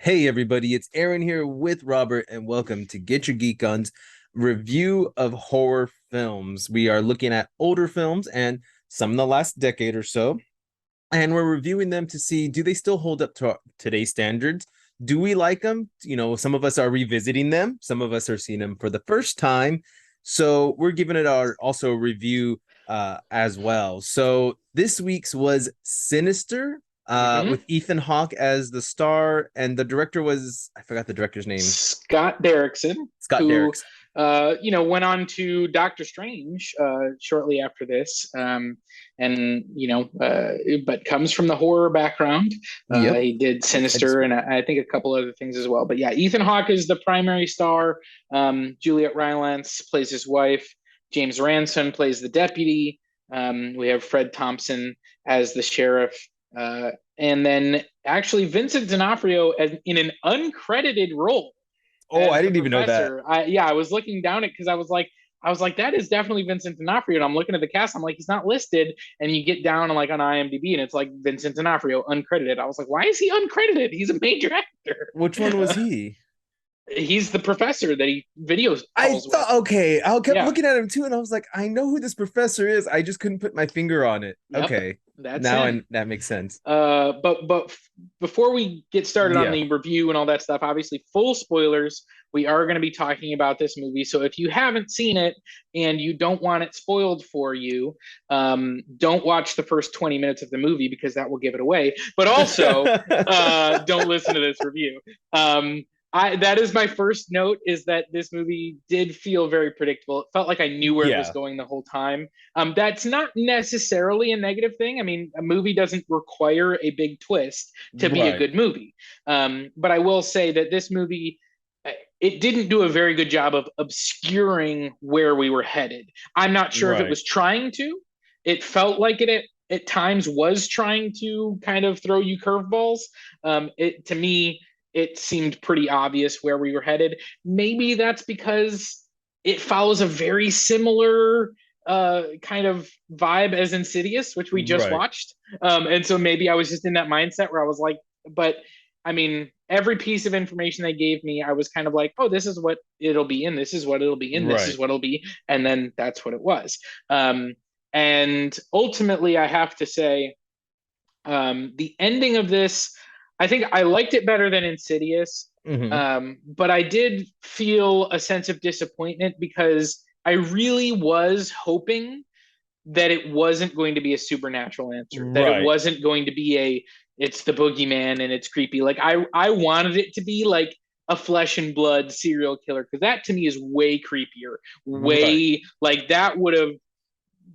Hey everybody, it's Aaron here with Robert, and welcome to Get Your Geek Guns review of horror films. We are looking at older films and some in the last decade or so, and we're reviewing them to see, do they still hold up to today's standards? Do we like them? Some of us are revisiting them, some of us are seeing them for the first time. So we're giving it our also review as well. So this week's was Sinister, hmm with Ethan Hawke as the star, and the director was, I forgot the director's name. Scott Derrickson, Scott who, Derrickson. went on to Doctor Strange shortly after this, and but comes from the horror background. Yep. He did I just Sinister and I think a couple other things as well. But yeah, Ethan Hawke is the primary star. Juliet Rylance plays his wife. James Ranson plays the deputy. We have Fred Thompson as the sheriff. And then actually Vincent D'Onofrio in an uncredited role Oh, I as the didn't even know that. professor. I was looking down it because I was like, that is definitely Vincent D'Onofrio. And I'm looking at the cast, I'm like, he's not listed. And you get down like on IMDb and it's like Vincent D'Onofrio uncredited. I was like, why is he uncredited? He's a major Which one was actor. he? He's the professor that he video I calls with. thought, okay, I kept Yeah. looking at him too, and I was like, I know who this professor is. I just couldn't put my finger on it. Yep. Okay, That's now him. that makes sense. But before we get started on Yeah, the review and all that stuff, obviously full spoilers. We are going to be talking about this movie, so if you haven't seen it and you don't want it spoiled for you, don't watch the first 20 minutes of the movie because that will give it away. But also, don't listen to this review. That is my first note, is that this movie did feel very predictable. It felt like I knew where it was yeah, going the whole time. That's not necessarily a negative thing. I mean, a movie doesn't require a big twist to be a right, good movie. But I will say that this movie, it didn't do a very good job of obscuring where we were headed. I'm not sure if it right, was trying to. It felt like it at times was trying to kind of throw you curveballs. It to me, it seemed pretty obvious where we were headed. Maybe that's because it follows a very similar kind of vibe as Insidious, which we just right. watched. And so maybe I was just in that mindset where I was like, but I mean, every piece of information they gave me, I was kind of like, oh, this is what it'll be in, this is what it'll be in, this is Right. what it'll be. And then that's what it was. And ultimately, I have to say, the ending of this, I think I liked it better than Insidious, Hmm. but I did feel a sense of disappointment because I really was hoping that it wasn't going to be a supernatural answer, that it Right. wasn't going to be it's the boogeyman and it's creepy. Like I wanted it to be like a flesh and blood serial killer, because that to me is way creepier, Right. way like that would have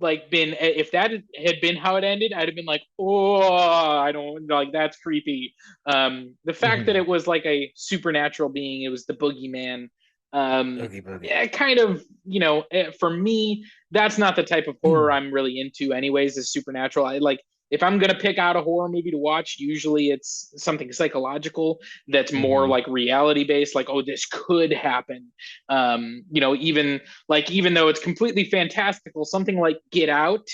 like been, if that had been how it ended, I'd have been like, oh, I don't like, that's creepy. The fact that Hmm. it was like a supernatural being, it was the boogeyman. Oogie boogie. Yeah, kind of, for me, that's not the type of horror I'm really into anyways, is supernatural. I like, if I'm gonna pick out a horror movie to watch, usually it's something psychological that's more Hmm. like reality based, like, oh, this could happen. Even though it's completely fantastical, something like Get Out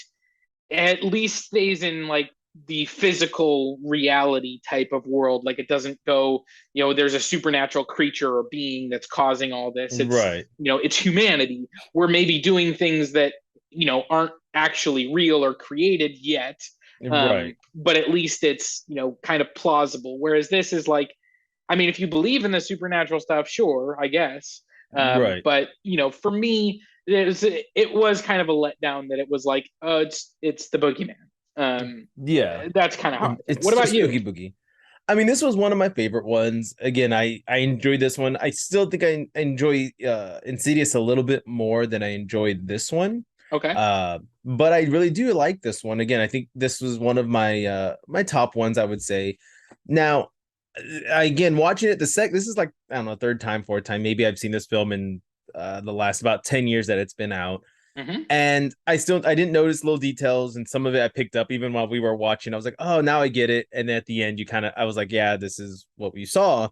at least stays in like the physical reality type of world. Like, it doesn't go, there's a supernatural creature or being that's causing all this. Right. It's humanity. We're maybe doing things that, aren't actually real or created yet. Right. But at least it's, kind of plausible. Whereas this is like, I mean, if you believe in the supernatural stuff, sure, I guess. Right. But for me, it was kind of a letdown that it was like, oh, it's the boogeyman. Yeah. That's kind of how I felt. It's What about just you? Oogie Boogie. I mean, this was one of my favorite ones. Again, I enjoyed this one. I still think I enjoy Insidious a little bit more than I enjoyed this one. Okay. But I really do like this one. Again, I think this was one of my top ones, I would say. Now, again, watching it this is like, I don't know, third time, fourth time. Maybe I've seen this film in the last about 10 years that it's been out. hmm And I didn't notice little details, and some of it I picked up even while we were watching. I was like, oh, now I get it. And then at the end, I was like, yeah, this is what we saw.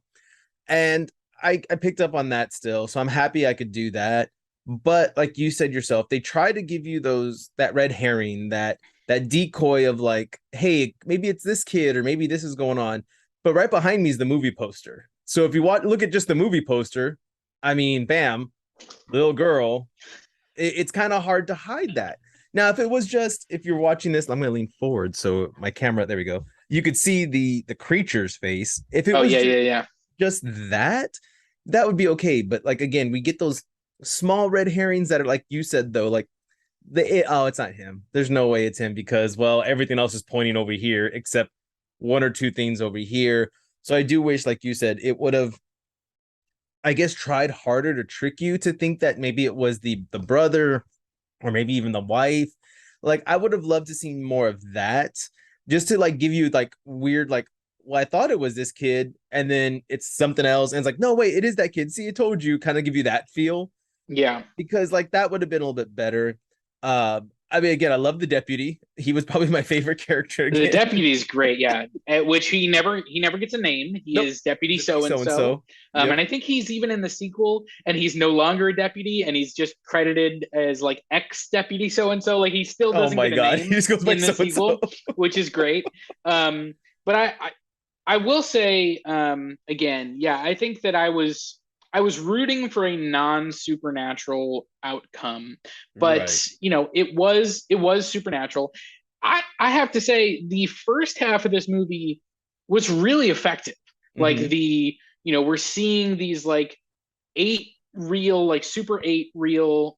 And I picked up on that still. So I'm happy I could do that. But like you said yourself, they try to give you that red herring, that decoy of like, hey, maybe it's this kid or maybe this is going on. but right behind me is the movie poster. So if you look at just the movie poster, I mean, bam, little girl. It's kind of hard to hide that. Now, if it was just if you're watching this, I'm going to lean forward so my camera. There we go. You could see the creature's face. If it Oh was yeah, yeah, yeah. just that, that would be okay. But like again, we get those small red herrings that are like you said though, like oh, it's not him. There's no way it's him because well, everything else is pointing over here except one or two things over here. So I do wish, like you said, it would have, I guess, tried harder to trick you to think that maybe it was the brother or maybe even the wife. Like I would have loved to see more of that, just to like give you like weird like, well, I thought it was this kid, and then it's something else, and it's like, no, wait, it is that kid. See, I told you, kind of give you that feel Yeah. because like that would have been a little bit better. I mean, again, I love the deputy. He was probably my favorite character The again. deputy is great, yeah. At which he never gets a name. He Nope, is Deputy deputy so and so and so. so. Yep. And I think he's even in the sequel, and he's no longer a deputy, and he's just credited as like ex deputy so and so. Like he still Oh doesn't my get a god, he name just goes by in the so and so. sequel, which is great. But I will say again, yeah, I think that I was rooting for a non-supernatural outcome, but Right. it was supernatural. I have to say the first half of this movie was really effective. Like Mm-hmm. we're seeing these like 8 reel, like super 8 reel,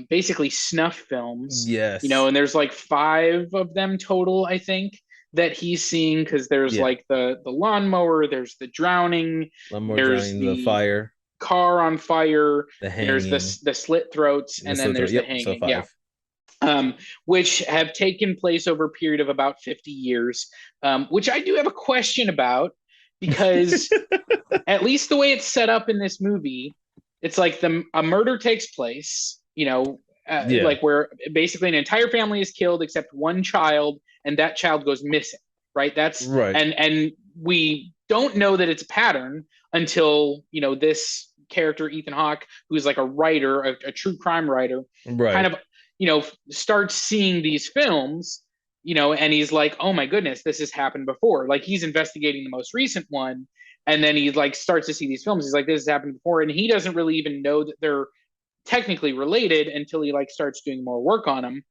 basically snuff films, Yes. and there's like 5 of them total, I think, that he's seeing because there's Yeah. like the lawnmower, there's the drowning, Lawnmower there's drowning, the the fire, car on fire, the there's hanging, the slit throats, and the and then slit throat. there's the Yep. So hanging. Yeah. 5. Which have taken place over a period of about 50 years, which I do have a question about because at least the way it's set up in this movie, it's like a murder takes place, Yeah. like where basically an entire family is killed except one child, and that child goes missing, right? That's Right. and we don't know that it's a pattern until this character Ethan Hawke, who's like a writer, a true crime writer, kind Right. of starts seeing these films, and he's like, oh my goodness, this has happened before. Like he's investigating the most recent one, and then he like starts to see these films. He's like, this has happened before, and he doesn't really even know that they're technically related until he like starts doing more work on them.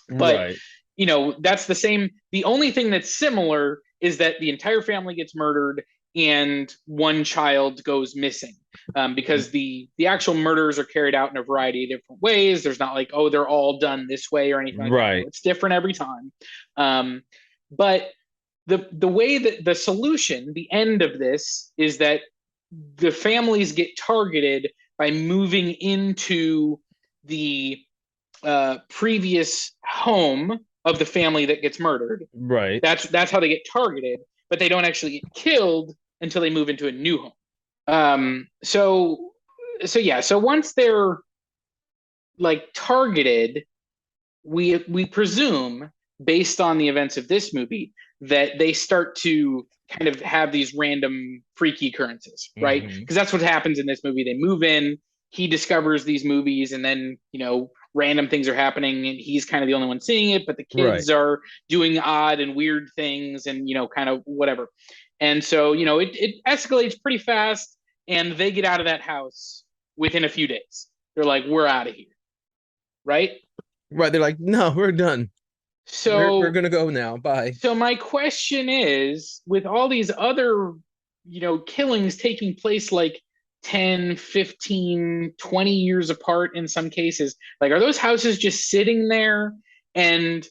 But Right. that's the same. The only thing that's similar is that the entire family gets murdered and one child goes missing, because the actual murders are carried out in a variety of different ways. There's not like, oh, they're all done this way or anything like that. No, Right. it's different every time. But the way that the solution, the end of this, is that the families get targeted by moving into the previous home of the family that gets murdered. Right. That's how they get targeted, but they don't actually get killed until they move into a new home. So yeah, so once they're like targeted, we presume, based on the events of this movie, that they start to kind of have these random freaky occurrences, right? Mm-hmm. Because that's what happens in this movie. They move in, he discovers these movies, and then random things are happening, and he's kind of the only one seeing it, but the Right. kids are doing odd and weird things, and kind of whatever. And so it escalates pretty fast, and they get out of that house within a few days. They're like, we're out of here, right? Right. They're like, no, we're done. We're So gonna go now. Bye. so my question is, with all these other killings taking place like 10, 15, 20 years apart in some cases, like are those houses just sitting there, and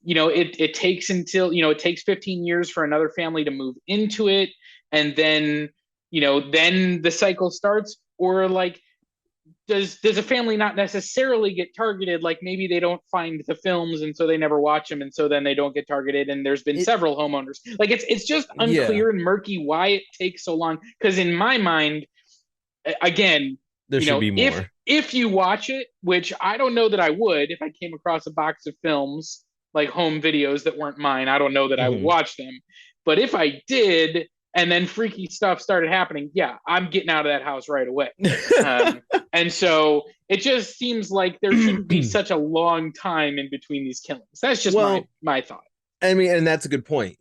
it takes until it takes 15 years for another family to move into it, and then the cycle starts? Or like, does a family not necessarily get targeted? Like maybe they don't find the films, and so they never watch them, and so then they don't get targeted, and there's been It. several homeowners. Like it's just Yeah. unclear and murky why it takes so long, because in my mind, again, There should be if more. you watch it, which I don't know that I would, if I came across a box of films, like home videos that weren't mine, I don't know that I would Mm-hmm. watch them. But if I did, and then freaky stuff started happening, yeah, I'm getting out of that house right away. Um, and so it just seems like there shouldn't be such a long time in between these killings. That's just my Well, my thought. I mean, and that's a good point.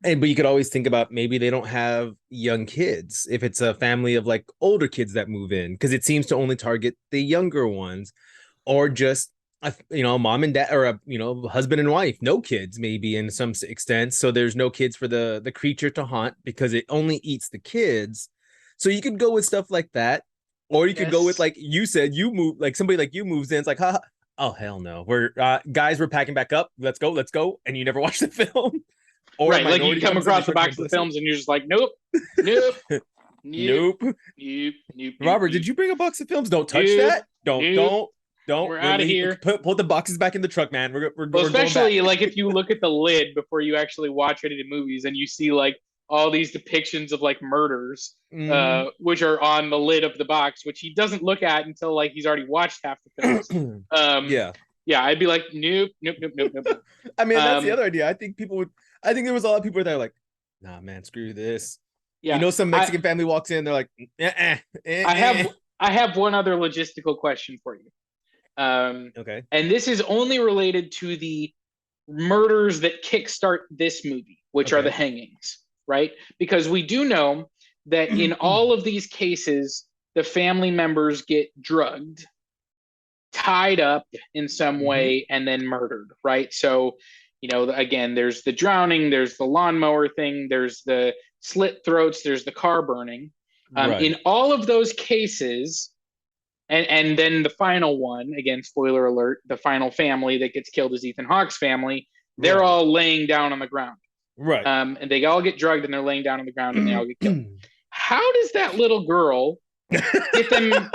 And but you could always think about maybe they don't have young kids if it's a family of like older kids that move in, because it seems to only target the younger ones, or just a mom and dad, or a husband and wife, no kids maybe in some extent. So there's no kids for the creature to haunt because it only eats the kids. So you could go with stuff like that, or you could go with Yes. like you said, you move like somebody like you moves in. It's like, ha, oh hell no, we're guys, we're packing back up. Let's go, and you never watch the film. Or a Right. Like you minority come comes in, they across the short box of the complicit. films and you're just like, nope, nope, nope, Nope. nope, nope, nope, Robert, nope, did you bring a box of films? Don't touch nope, that. Don't, nope. don't, don't. We're We're out of leaving. here. Put the boxes back in the truck, man. Well, We're going back. especially like if you look at the lid before you actually watch any of the movies and you see like all these depictions of like murders, Mm-hmm. which are on the lid of the box, which he doesn't look at until like he's already watched half the films. Um, Yeah. yeah, I'd be like, nope, nope, nope, nope, nope, nope. I mean, that's the Um, other idea. I think people would. I think there was a lot of people that are like, nah, man, screw this. yeah, Some I Mexican family walks in, they're like, I eh. have I have one other logistical question for you. Um, Okay. and this is only related to the murders that kickstart this movie, which are the Okay. hangings, right? Because we do know that in all of these cases, the family members get drugged, tied up in some Mm-hmm. way, and then murdered, right? So, again, there's the drowning, there's the lawnmower thing, there's the slit throats, there's the car burning. In Right. all of those cases, and then the final one, again, spoiler alert, the final family that gets killed is Ethan Hawke's family. They're Right. all laying down on the ground. Right. And they all get drugged and they're laying down on the ground and they all get killed. How does that little girl get them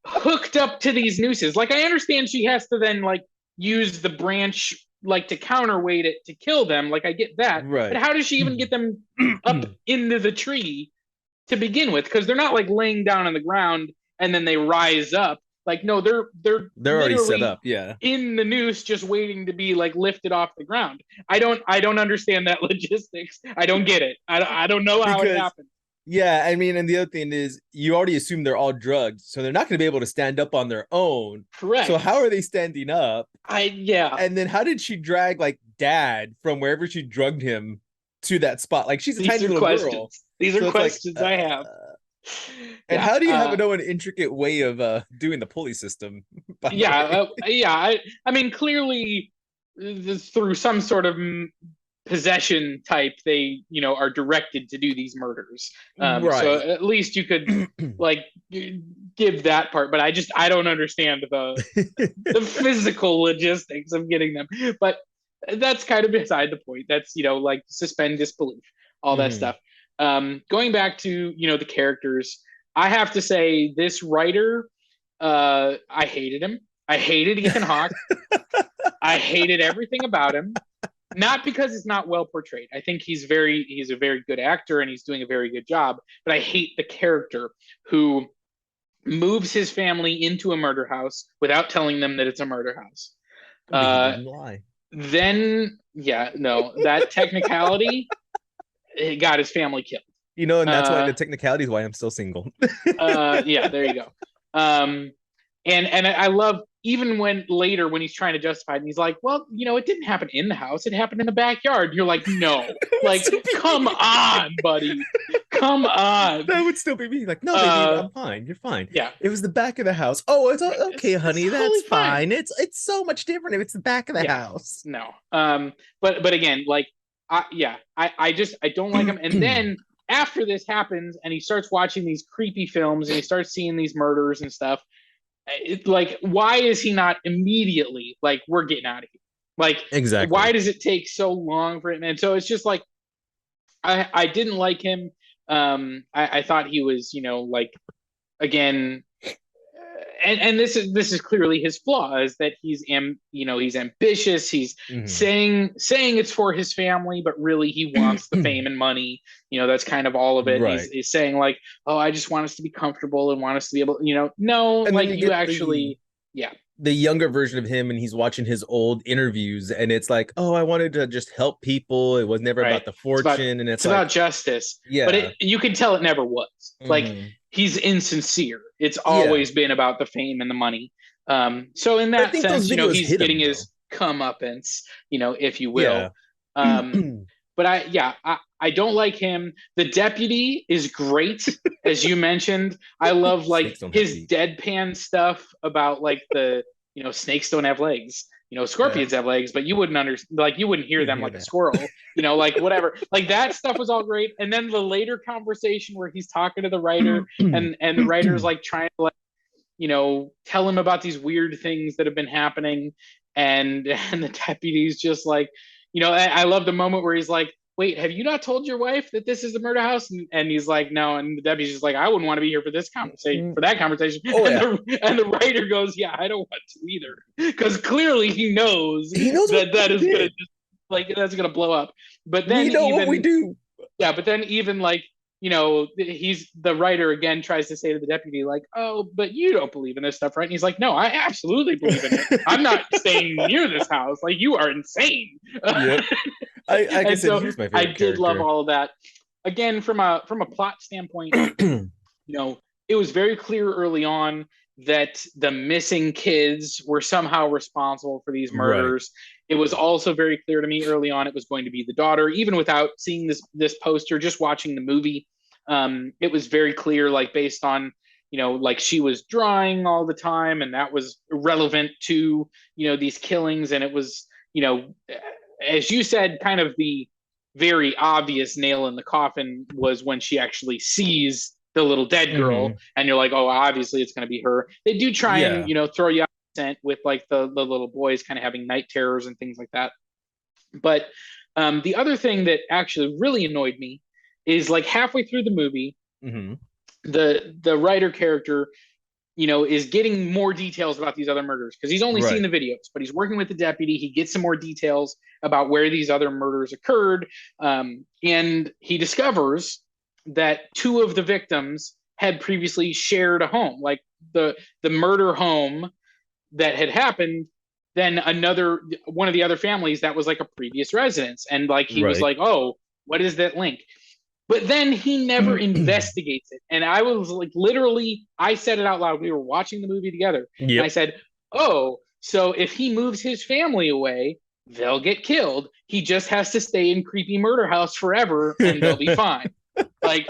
hooked up to these nooses? Like, I understand she has to then like use the branch like to counterweight it to kill them. Like, I get that. But Right. how does she even get them up into the tree to begin with? Because they're not like laying down on the ground and then they rise up. Like, no, they're They're already set literally up. Yeah. in the noose just waiting to be like lifted off the ground. I don't understand that logistics. I don't get it. I don't know how it Because happened. yeah, I mean, and the other thing is you already assume they're all drugged, so they're not going to be able to stand up on their own. So how Correct. are they standing up? Yeah. And then how did she drag like dad from wherever she drugged him to that spot? Like she's a These tiny are little girl. questions. These are So it's like questions I have. and Yeah. how do you have an intricate way of doing the pulley system, by the Yeah. way? Yeah. I mean, clearly, through some sort of possession type, they are directed to do these murders. So Right. at least you could like give that part, but I don't understand the physical logistics of getting them. But that's kind of beside the point. That's like suspend disbelief, all that Mhm. stuff. Going back to the characters, I have to say this writer, I hated him. I hated Ethan Hawke. I hated everything about him. Not because it's not well portrayed. I think he's a very good actor and he's doing a very good job. But I hate the character who moves his family into a murder house without telling them that it's a murder house. But he Uh, didn't lie. then, yeah, no, that technicality, it got his family killed. And that's why Uh, the technicality is why I'm still single. yeah, there you go. Um, and I love even when later when he's trying to justify it, and he's like, well, it didn't happen in the house; it happened in the backyard. You're like, no, That would like, still be come me. on, buddy, come on. That would still be me. Like, no, baby, Uh, I'm fine. You're fine. yeah, It was the back of the house. Oh, okay, it's honey. totally That's fine. fine. It's so much different if it's the back of the Yeah, house. no. But again, like, I don't like him. And then after this happens, and he starts watching these creepy films, and he starts seeing these murders and stuff. Like, why is he not immediately like, we're getting out of here? Like, Exactly. why does it take so long for him? And so it's just like, I didn't like him. I thought he was, like, again, and this is clearly his flaw, is that he's ambitious. He's Mhm. saying it's for his family, but really he wants the fame and money. That's kind of all of it. And Right. he's saying like, oh, I just want us to be comfortable and want us to be able, no, And then like, you you get the actually, yeah, the younger version of him, and he's watching his old interviews, and it's like, oh, I wanted to just help people. It was never right. about the It's about fortune, and it's it's about like, justice, but yeah. you can tell it never was. Like, Mhm. he's insincere. It's Yeah. always been about the fame and the money. So in I that think those sense, videos he's hit getting him though. his comeuppance, if you will. Yeah. Um, but I don't like him. The deputy is great, as you mentioned. I love like Snakes don't have his feet. deadpan stuff about like the snakes don't have legs. Yeah, Scorpions have legs, but you wouldn't like you wouldn't hear you them hear like a that. squirrel. Like whatever. Like that stuff was all great. And then the later conversation where he's talking to the writer, and the writer's like trying to like tell him about these weird things that have been happening, and the deputy's just like, I love the moment where he's like, wait, have you not told your wife that this is the murder house? And he's like, no. And the deputy's just like, I wouldn't want to be here for this conversation, for that conversation. Oh And yeah, the writer goes, yeah, I don't want to either, because clearly he knows he knows what that we is gonna did. just like that's gonna blow up. But We then know what we even do. yeah, but then even like, he's the writer again tries to say to the deputy, like, oh, but you don't believe in this stuff, right? And he's like, no, I absolutely believe in it. I'm not staying near this house. Like, you are insane. Yep. I like I And said, so he was my I favorite did love character. all of that. Again, from a plot standpoint, you know, it was very clear early on that the missing kids were somehow responsible for these Right. murders. It was also very clear to me early on it was going to be the daughter, even without seeing this poster, just watching the movie. It was very clear, like based on like she was drawing all the time, and that was relevant to these killings, and it was as you said, kind of the very obvious nail in the coffin was when she actually sees the little dead girl, Hmm. and you're like, oh, obviously it's going to be her. They do try and Yeah. throw you off scent with like the little boys kind of having night terrors and things like that. But the other thing that actually really annoyed me is like halfway through the movie, Hmm. the writer character is getting more details about these other murders because he's only seen Right. the videos, but he's working with the deputy. He gets some more details about where these other murders occurred. And he discovers that two of the victims had previously shared a home, like the murder home that had happened. Then another one of the other families that was like a previous residence, and like he was Right. like, oh, what is that link? But then he never investigates it. And I was like, literally, I said it out loud. We were watching the movie together. And I Yep. said, oh, so if he moves his family away, they'll get killed. He just has to stay in creepy murder house forever and they'll be fine. Like,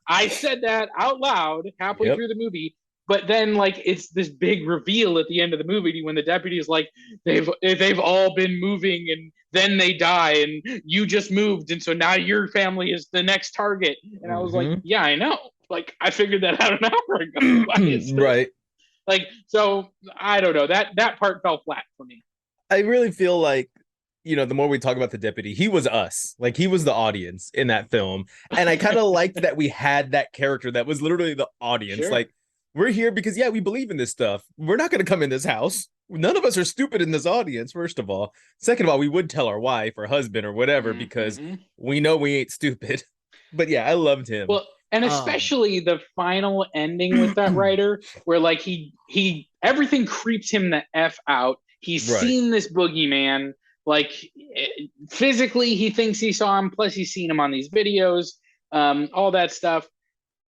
I said that out loud halfway Yep. through the movie. But then, like, it's this big reveal at the end of the movie when the deputy is like, they've all been moving and then they die and you just moved and so now your family is the next target. And I was like, Hmm. yeah, I know, like I figured that out an hour ago. Why is it Right. like, so I don't know, that part fell flat for me. I really feel like, the more we talk about the deputy, he was us. Like he was the audience in that film. And I kind of liked that we had that character that was literally the audience. Sure. Like, we're here because, yeah, we believe in this stuff. We're not going to come in this house. None of us are stupid in this audience, first of all. Second of all, we would tell our wife or husband or whatever because Mm-hmm. we know we ain't stupid. But yeah, I loved him. Well, and Um, especially the final ending with that writer, where like he everything creeps him the f out. He's right. seen this boogeyman, like physically he thinks he saw him. Plus he's seen him on these videos, all that stuff.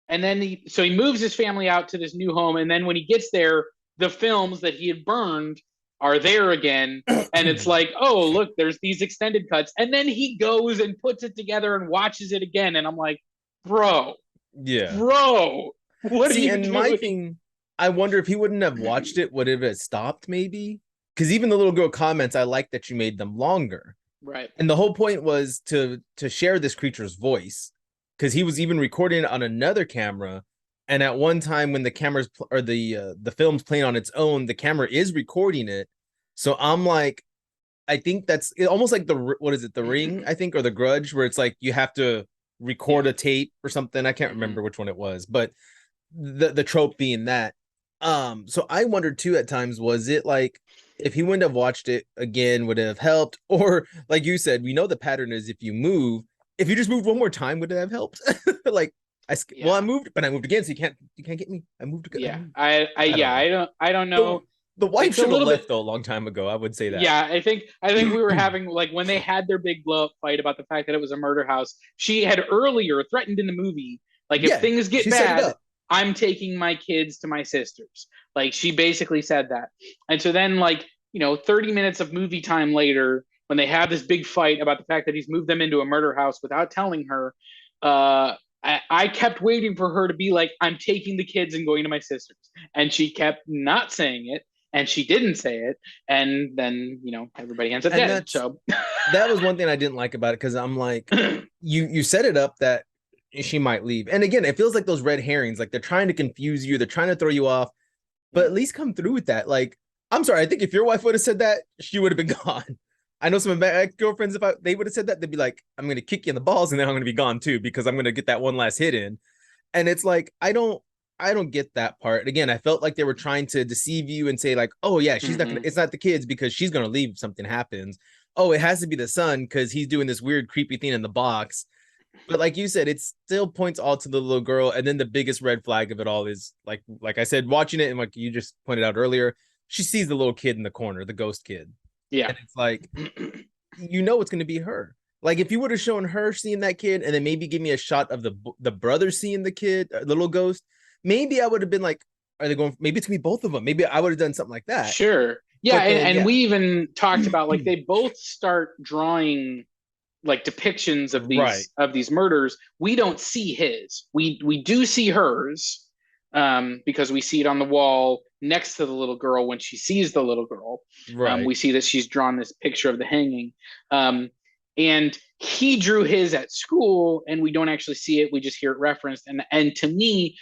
And then he moves his family out to this new home, and then when he gets there, the films that he had burned are there again, and it's like, oh, look, there's these extended cuts, and then he goes and puts it together and watches it again, and I'm like, bro, Yeah. bro, what are See, you and my doing? thing, I wonder if he wouldn't have watched it, would it have stopped maybe? Because even the little girl comments, I like that you made them longer. Right. And the whole point was to share this creature's voice. Because he was even recording it on another camera. And at one time when the camera's or the film's playing on its own, the camera is recording it. So I'm like, I think that's almost like what is it, the Ring, I think, or the Grudge, where it's like you have to record Yeah. a tape or something. I can't Mm-hmm. remember which one it was, but the trope being that. So I wondered too at times, was it like if he wouldn't have watched it again, would it have helped? Or like you said, we know the pattern is if you just moved one more time, would it have helped? Like I Yeah. moved, but I moved again, so you can't get me. Yeah. Moved. I I don't yeah, know. I don't The know. the wife It's a should have little bit. left though a long time ago. I would say that. Yeah, I think we were having like when they had their big blow up fight about the fact that it was a murder house. She had earlier threatened in the movie, like if Yeah, things get she set it bad, up. I'm taking my kids to my sister's. Like she basically said that. And so then like, 30 minutes of movie time later, when they have this big fight about the fact that he's moved them into a murder house without telling her, I kept waiting for her to be like, I'm taking the kids and going to my sister's. And she kept not saying it. And she didn't say it. And then, everybody ends up And dead. So that was one thing I didn't like about it, because I'm like, you set it up that she might leave. And again, it feels like those red herrings, like they're trying to confuse you, they're trying to throw you off, but at least come through with that. Like, I'm sorry, I think if your wife would have said that, she would have been gone. I know some of my ex-girlfriends, if they would have said that, they'd be like, I'm gonna kick you in the balls and then I'm gonna be gone too, because I'm gonna get that one last hit in. And it's like, I don't get that part. Again, I felt like they were trying to deceive you and say like, oh yeah, she's not gonna, Mhm. it's not the kids because she's gonna leave if something happens. Oh, it has to be the son because he's doing this weird creepy thing in the box. But like you said, it still points all to the little girl. And then the biggest red flag of it all is like I said, watching it, and like you just pointed out earlier, she sees the little kid in the corner, the ghost kid. Yeah. And it's like, it's going to be her. Like if you would have shown her seeing that kid and then maybe give me a shot of the brother seeing the kid, the little ghost, maybe I would have been like, are they going, maybe it's gonna be both of them. Maybe I would have done something like that. Sure. Yeah, But and, then and yeah. we even talked about like they both start drawing like depictions of Right. these murders. We don't see his. We do see hers, because we see it on the wall next to the little girl when she sees the little girl. Right. We see that she's drawn this picture of the hanging. And he drew his at school, and we don't actually see it. We just hear it referenced. And to me,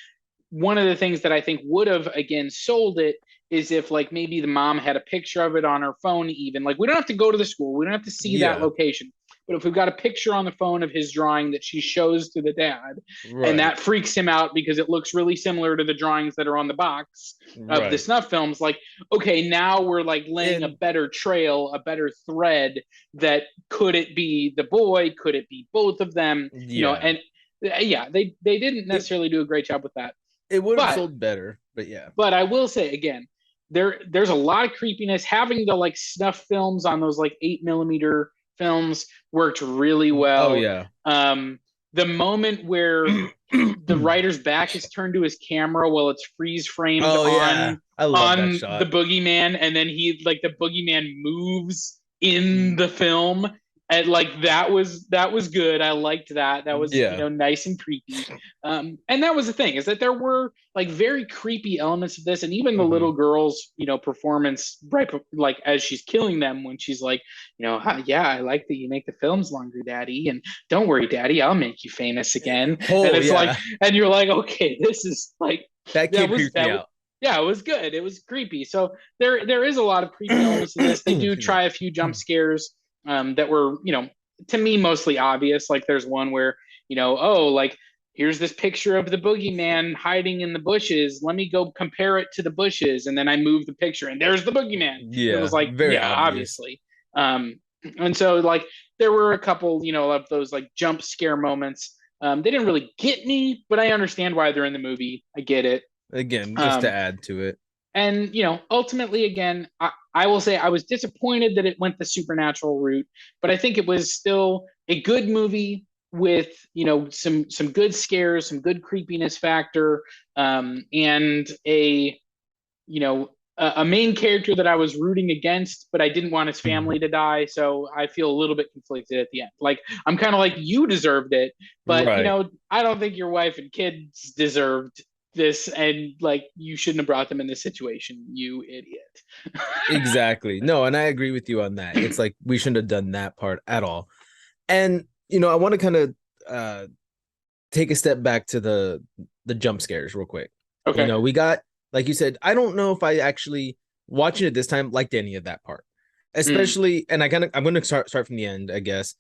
one of the things that I think would have again sold it is if like maybe the mom had a picture of it on her phone, even like we don't have to go to the school, we don't have to see that Yeah. location, but if we've got a picture on the phone of his drawing that she shows to the dad, and Right. that freaks him out because it looks really similar to the drawings that are on the box of the Right. snuff films, like okay, now we're like laying a And better trail, a better thread, that could it be the boy, could it be both of them, yeah, and yeah, they didn't it necessarily do a great job with that. it would have but sold better, but yeah. but I will say again, there's a lot of creepiness. Having the like snuff films on those like 8 millimeter films worked really Oh well. yeah. The moment where the writer's back is turned to his camera while it's freeze framed Oh yeah. I love that on the shot. boogeyman, and then he like the boogeyman moves in the film, and like that was good. I liked that. That was Yeah. nice and creepy. And that was the thing, is that there were like very creepy elements of this, and even the Hmm. little girl's performance right like as she's killing them, when she's like, yeah, I like that you make the films longer, daddy, and don't worry, daddy, I'll make you famous again. And Oh it's like, yeah. and you're like, okay, this is like, That that kid was creeps me out. yeah, it was good. It was creepy. So there is a lot of creepy elements to this. They do Excuse me. try a few jump scares, that were, to me, mostly obvious. Like there's one where, oh, like here's this picture of the boogeyman hiding in the bushes. Let me go compare it to the bushes. And then I move the picture and there's the boogeyman. And it was Yeah, like, very yeah, obvious. obviously. Um, and so like there were a couple, of those like jump scare moments. They didn't really get me, but I understand why they're in the movie. I get it. Again, just to Um, add to it. and ultimately, again, I will say I was disappointed that it went the supernatural route, but I think it was still a good movie with some good scares, some good creepiness factor, and a main character that I was rooting against, but I didn't want his family to die, so I feel a little bit conflicted at the end. Like I'm kind of like, you deserved it, but Right. I don't think your wife and kids deserved this, and like you shouldn't have brought them in this situation, you idiot. Exactly. No, and I agree with you on that. It's like we shouldn't have done that part at all. And I want to kind of uh take a step back to the jump scares real quick. Okay. We got, like you said, I don't know if I actually, watching it this time, liked any of that part. Mm. Especially, and I'm gonna start from the end, I guess.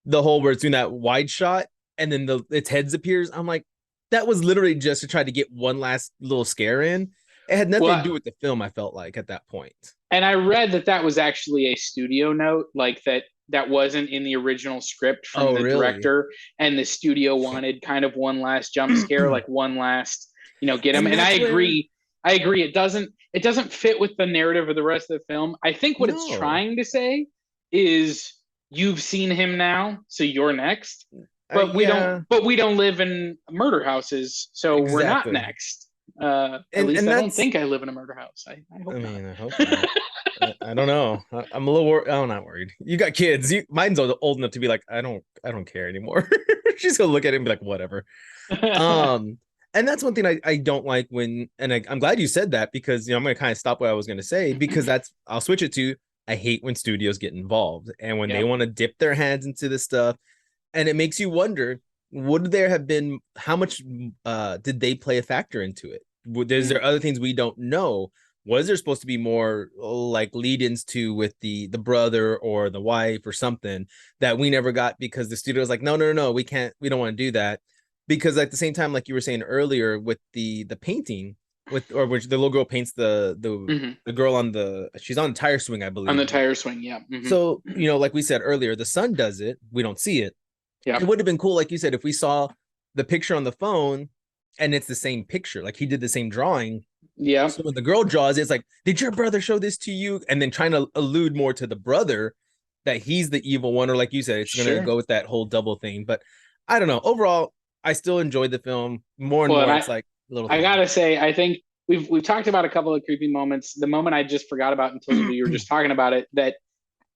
The whole where it's doing that wide shot and then its heads appears. I'm like, that was literally just to try to get one last little scare in. It had nothing to Well, do with the film, I felt like at that point. and I read that that was actually a studio note, like that wasn't in the original script from Oh, the really? director, and the studio wanted kind of one last jump scare, like one last, get him. And And I that's where, agree. I agree. It doesn't fit with the narrative of the rest of the film. I think what it's no. trying to say is you've seen him now, so you're next. But we don't Yeah, but we don't live in murder houses, so we're not exactly. next. At least and I don't that's, think I live in a murder house. I I hope not. mean, I hope not. I don't know. I'm a little worried. Oh, not worried. You got kids. Mine's old enough to be like, I don't care anymore. She's gonna look at it and be like, whatever. Um, and that's one thing I don't like when, and I'm glad you said that, because I'm gonna kind of stop what I was gonna say, because I'll switch it to, I hate when studios get involved and when they Yep. want to dip their hands into this stuff, and it makes you wonder, would there have been, how much did they play a factor into it? Is there Mm. other things we don't know? Was there supposed to be more like lead-ins to with the brother or the wife or something that we never got, because the studio was like, no, no, no, no, we can't, we don't want to do that. Because at the same time, like you were saying earlier, with the painting, with, or which the little girl paints Hmm. the girl on the, she's on a tire swing, I On believe. the tire swing, yeah. Hmm. So, like we said earlier, the son does it, we don't see it. It Yep. would have been cool, like you said, if we saw the picture on the phone and it's the same picture, like he did the same drawing. Yep. So when the girl draws, it's like, did your brother show this to you? And then trying to allude more to the brother, that he's the evil one, or like you said, it's gonna Sure. go with that whole double thing. But I don't know. Overall, I still enjoyed the film more and Well, and more. It's like little I things. gotta say, I think we've talked about a couple of creepy moments. The moment I just forgot about until we were just talking about it, that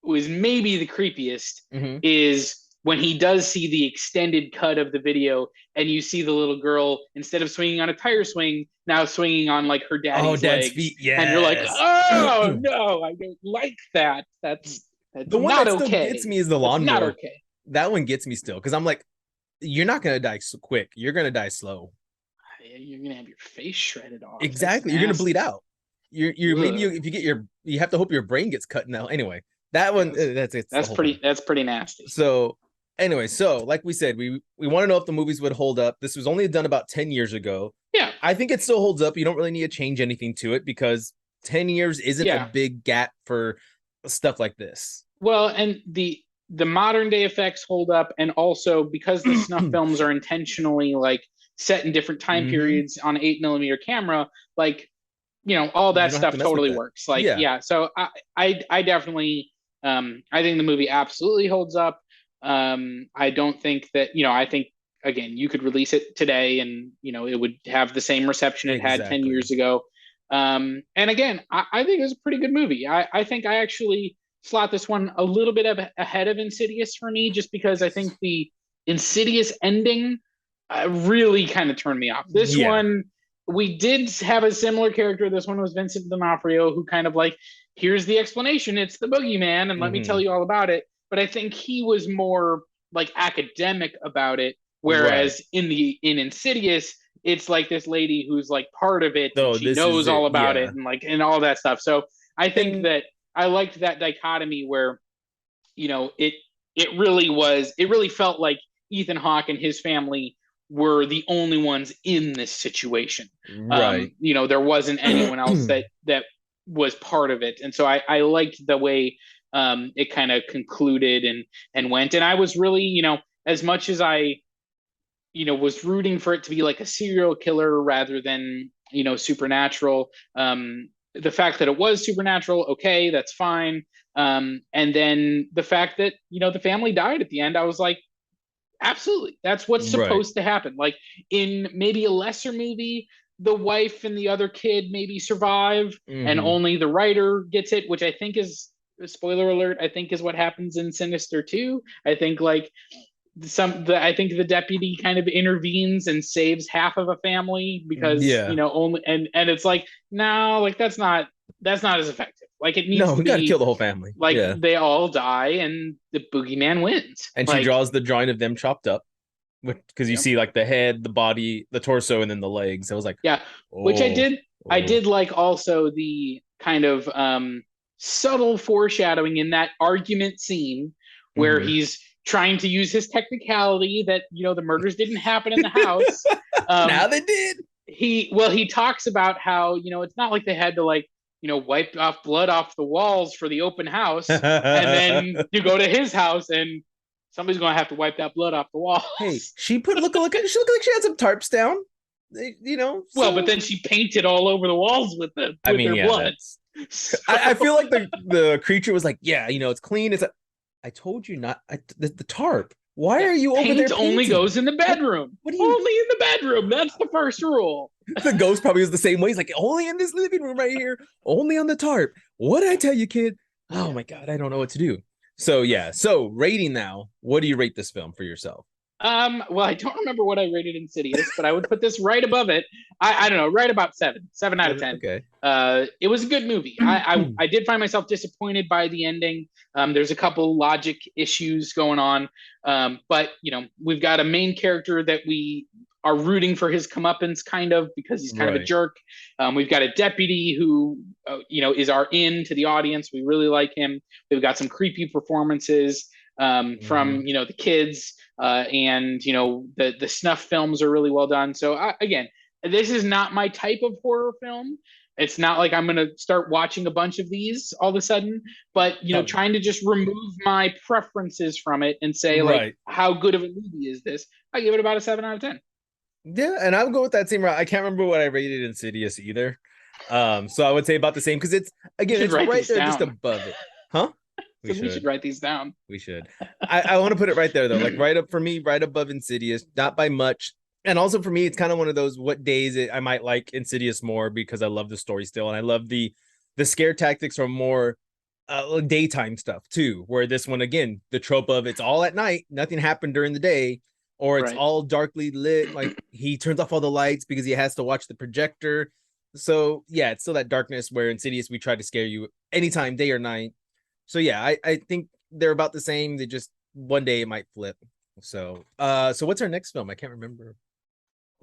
was maybe the creepiest, Mm-hmm. is when he does see the extended cut of the video and you see the little girl, instead of swinging on a tire swing, now swinging on like her Oh, daddy's dad's legs, feet. and you're like, Yes. oh The no, I don't like that. That's one not that still gets okay. me is the That's not lawnmower. okay. That one gets me still, because I'm like, you're not gonna die so quick. You're gonna die slow. You're gonna have your face shredded off. That's Exactly. You're gonna bleed nasty. out. You're maybe Ugh. if you get your, you have to hope your brain gets cut now. Anyway, that one, Yes. that's it's the That's whole thing. pretty. That's pretty nasty. So anyway, so like we said, we want to know if the movies would hold up. This was only done about 10 years ago. Yeah. I think it still holds up. You don't really need to change anything to it, because 10 years isn't a Yeah. big gap for stuff like this. Well, and the modern day effects hold up, and also because the snuff films are intentionally like set in different time Mm-hmm. periods on 8 millimeter camera, like all You that don't have to stuff mess with totally that. works. Like, Yeah, yeah, so I definitely I think the movie absolutely holds up. I don't think that I think again you could release it today and it would have the same reception it had 10 exactly. years ago. And again, I think it was a pretty good movie. I think I actually slot this one a little bit ahead of Insidious for me, just because I think the Insidious ending really kind of turned me off. This Yeah. one, we did have a similar character. This one was Vincent D'Onofrio, who kind of like, here's the explanation. It's the boogeyman, and let me tell Mm-hmm. you all about it. But I think he was more like academic about it, Right. whereas in Insidious, it's like this lady who's like part of it and So she this is knows it. all about it Yeah. and like and all that stuff. So I think And that I liked that dichotomy where it really felt like Ethan Hawke and his family were the only ones in this situation. right. There wasn't anyone else that was part of it, and so I liked the way it kind of concluded and went. And I was really, as much as I was rooting for it to be like a serial killer rather than supernatural. The fact that it was supernatural, okay, that's fine. And then the fact that the family died at the end, I was like, absolutely, that's what's Right. supposed to happen. Like in maybe a lesser movie, the wife and the other kid maybe survive, and Mm-hmm. only the writer gets it, which I think is, spoiler alert, I think is what happens in Sinister 2. I think like I think the deputy kind of intervenes and saves half of a family because Yeah. only, and it's like, no, like that's not as effective. Like it needs No, to we got to kill be the whole family. like Yeah. they all die and the boogeyman wins. And she Like, draws the drawing of them chopped up, because you yep. see like the head, the body, the torso, and then the legs. I was like, Yeah, which I oh, did. I oh. did like also the kind of subtle foreshadowing in that argument scene where Mm-hmm. he's trying to use his technicality that the murders didn't happen in the house. Now Um, they did. he talks about how it's not like they had to like wipe off blood off the walls for the open house, and then you go to his house and somebody's gonna have to wipe that blood off the Hey, walls. she put she looked like she had some tarps down. Well, but So then she painted all over the walls I with mean, their yeah, blood. that's. So I feel like the creature was like, yeah, it's clean. It's. I told you not. The tarp. Why Yeah, are you over there paint only painting? goes in the bedroom. What do you Only in the bedroom. That's the first rule. the ghost probably was the same way. He's like, only in this living room right here, only on the tarp. What did I tell you, kid? Oh my god, I don't know what to do. So yeah, so rating now. What do you rate this film for yourself? Well, I don't remember what I rated Insidious, but I would put this right above it. I don't know, right about seven out of 10. Okay. It was a good movie. I did find myself disappointed by the ending. There's a couple logic issues going on, but we've got a main character that we are rooting for his comeuppance, kind of, because he's kind of a Right. jerk. We've got a deputy who, is our in to the audience. We really like him. We've got some creepy performances from Mhm. the kids, and the snuff films are really well done. So again, this is not my type of horror film. It's not like I'm going to start watching a bunch of these all of a sudden, but Oh, trying to just remove my preferences from it and say, like, right. how good of a movie is this? I give it about a 7 out of 10. Yeah, and I'll go with that same route. I can't remember what I rated Insidious either. So I would say about the same because it's We again, should it's write right these there just down. above it. Huh? We So we should should. write these down. We should. I want to put it right there though, like right up for me, right above Insidious, not by much. And also for me, it's kind of one of those what days I might like Insidious more because I love the story still, and I love the scare tactics are more daytime stuff too. Where this one again, the trope of it's all at night, nothing happened during the day, or it's Right. all darkly lit. Like he turns off all the lights because he has to watch the projector. So yeah, it's still that darkness where Insidious we try to scare you anytime, day or night. So yeah, I think they're about the same. They just one day it might flip. So what's our next film? I can't remember.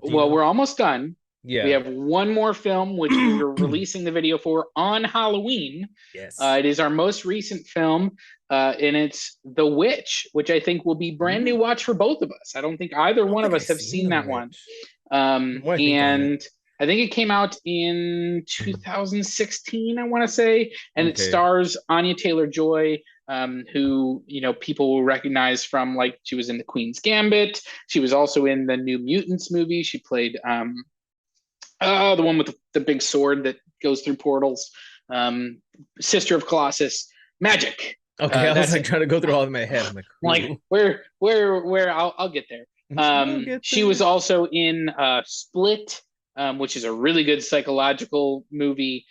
Do you Well, know? we're almost done. We Yeah. have one more film, which we are releasing the video for on Halloween. Yes. It is our most recent film, and it's The Witch, which I think will be brand new Ooh, watch for both of us. I don't think either I don't one of think I've us have seen seen The that one. Witch. The more I think on it. And I think it came out in 2016, I want to say, and it Okay. stars Anya Taylor-Joy, who people will recognize from, like, she was in The Queen's Gambit. She was also in the New Mutants movie. She played the one with the big sword that goes through portals. Sister of Colossus, Magic. Okay, I was That's like it. trying to go through all in my head. I'm like, Like, who? where I'll get there. We'll get She was there. also in Split, which is a really good psychological movie.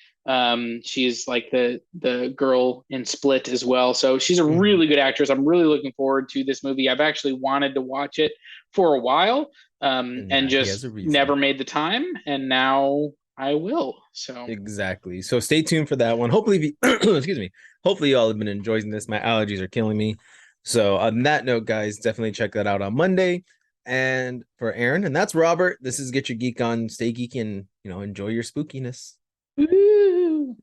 She's like the girl in Split as well. So she's a Mhm. really good actress. I'm really looking forward to this movie. I've actually wanted to watch it for a while, And and yeah, he has just a reason. never made the time, and now I will. So Exactly. So stay tuned for that one. Hopefully, excuse me. Hopefully, y'all have been enjoying this. My allergies are killing me. So on that note, guys, definitely check that out on Monday. And for Aaron, and that's Robert. This is Get Your Geek On. Stay geeky and enjoy your spookiness. woo.